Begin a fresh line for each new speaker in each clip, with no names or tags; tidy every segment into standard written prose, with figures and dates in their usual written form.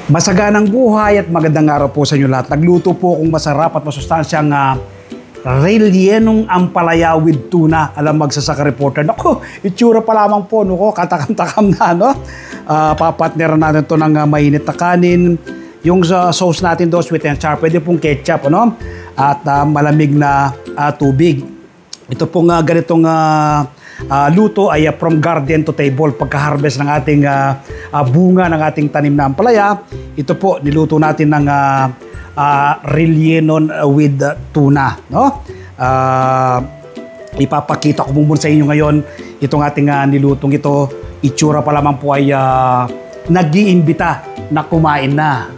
Masaganang buhay at magandang araw po sa inyo lahat. Nagluto po akong masarap at masustansyang rellenong ampalaya with tuna. Alam magsasaka reporter. Naku, itsura pa lamang po. No, katakam-takam na. No? Papatneran natin ito ng mainit na kanin. Yung sauce natin doon, sweet and sour. Pwede pong ketchup. Ano? At malamig na tubig. Ito pong ganitong luto ay from garden to table. Pagka-harvest ng ating bunga ng ating tanim na ampalaya, ito po, niluto natin ng rellenon with tuna. No? Ipapakita ko muna sa inyo ngayon itong ating nilutong ito. Itsura pa lamang po ay nag-iimbita na kumain na.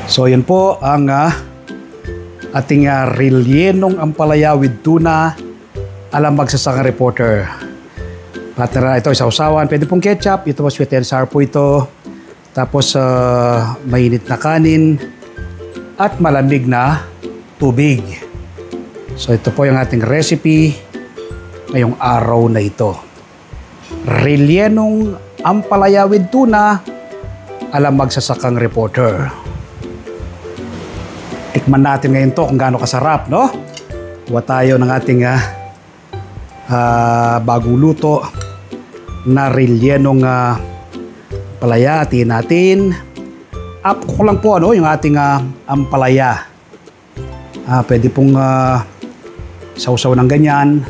So yun po ang ating rellenong ampalaya with tuna. Alam magsasaka reporter. Patera ito isawsawan. Pwede pong ketchup. Ito po sweet and sour po ito. Tapos mainit na kanin. At malamig na tubig. So ito po yung ating recipe ngayong araw na ito. Rellenong ampalaya with tuna. Alam magsasakang reporter. Tikman natin ngayon to kung gaano kasarap, no? Kuha tayo ng ating bagong luto na rellenong ampalaya. Atiin natin. Up ko lang po yung ating ampalaya. Pwede pong sausaw ng ganyan.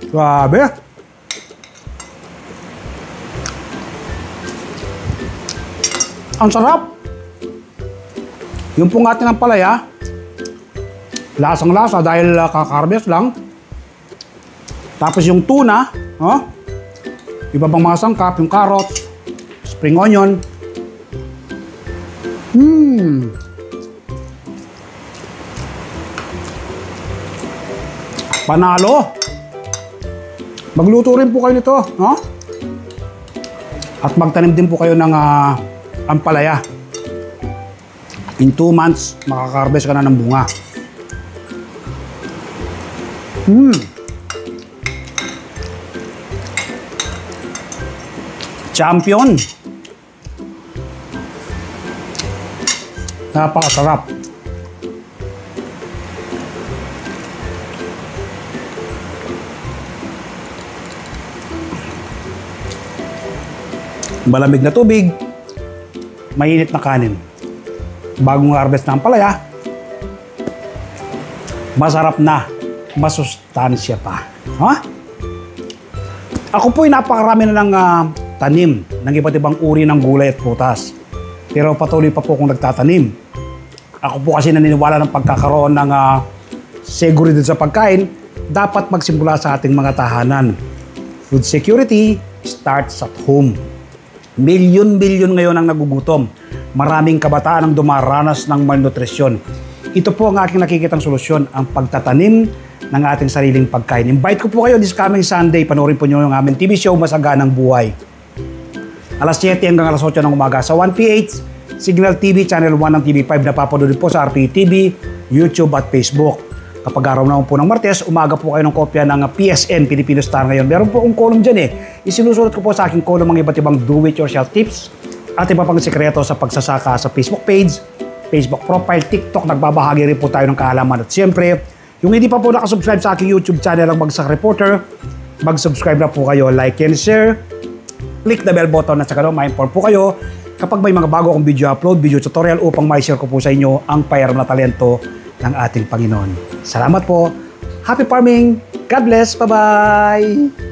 Grabe. Ang sarap. Yung pong ating ampalaya, lasang-lasa dahil kaka-harvest lang. Tapos yung tuna, iba pang mga sangkap, yung carrots, spring onion. Panalo. Magluto rin po kayo nito, no? At magtanim din po kayo ng ampalaya. In 2 months, makaka-harvest ka na ng bunga. Champion. Napakasarap. Malamig na tubig, mainit na kanin. Bagong harvest ng ampalaya, masarap na, masustansya pa. Ako po'y napakarami na ng tanim ng iba't ibang uri ng gulay at prutas. Pero patuloy pa po akong nagtatanim. Ako po kasi naniniwala ng pagkakaroon ng seguridad sa pagkain, dapat magsimula sa ating mga tahanan. Food security starts at home. Milyon-milyon ngayon ang nagugutom. Maraming kabataan ang dumaranas ng malnutrisyon. Ito po ang aking nakikitang solusyon, ang pagtatanim ng ating sariling pagkain. Invite ko po kayo this coming Sunday. Panoorin po nyo yung aming TV show, Masaganang Buhay. Alas 7 hanggang alas 8 ng umaga sa 1PH, Signal TV, Channel 1 ng TV5 na papanood po sa RPA TV, YouTube at Facebook. Kapag araw naman po ng Martes, umaga po kayo ng kopya ng PSN, Filipino Star ngayon. Meron po akong column dyan Isinusulat ko po sa aking column mga iba't ibang do-it-yourself tips at iba pang sekreto sa pagsasaka sa Facebook page, Facebook profile, TikTok. Nagbabahagi rin po tayo ng kaalaman. At siyempre, yung hindi pa po nakasubscribe sa aking YouTube channel ang Magsasaka Reporter, mag-subscribe na po kayo, like and share, click the bell button at saka ma-inform po kayo kapag may mga bago akong video upload, video tutorial upang ma-share ko po sa inyo ang payaram na talento ng ating Panginoon. Salamat po. Happy farming. God bless. Bye-bye.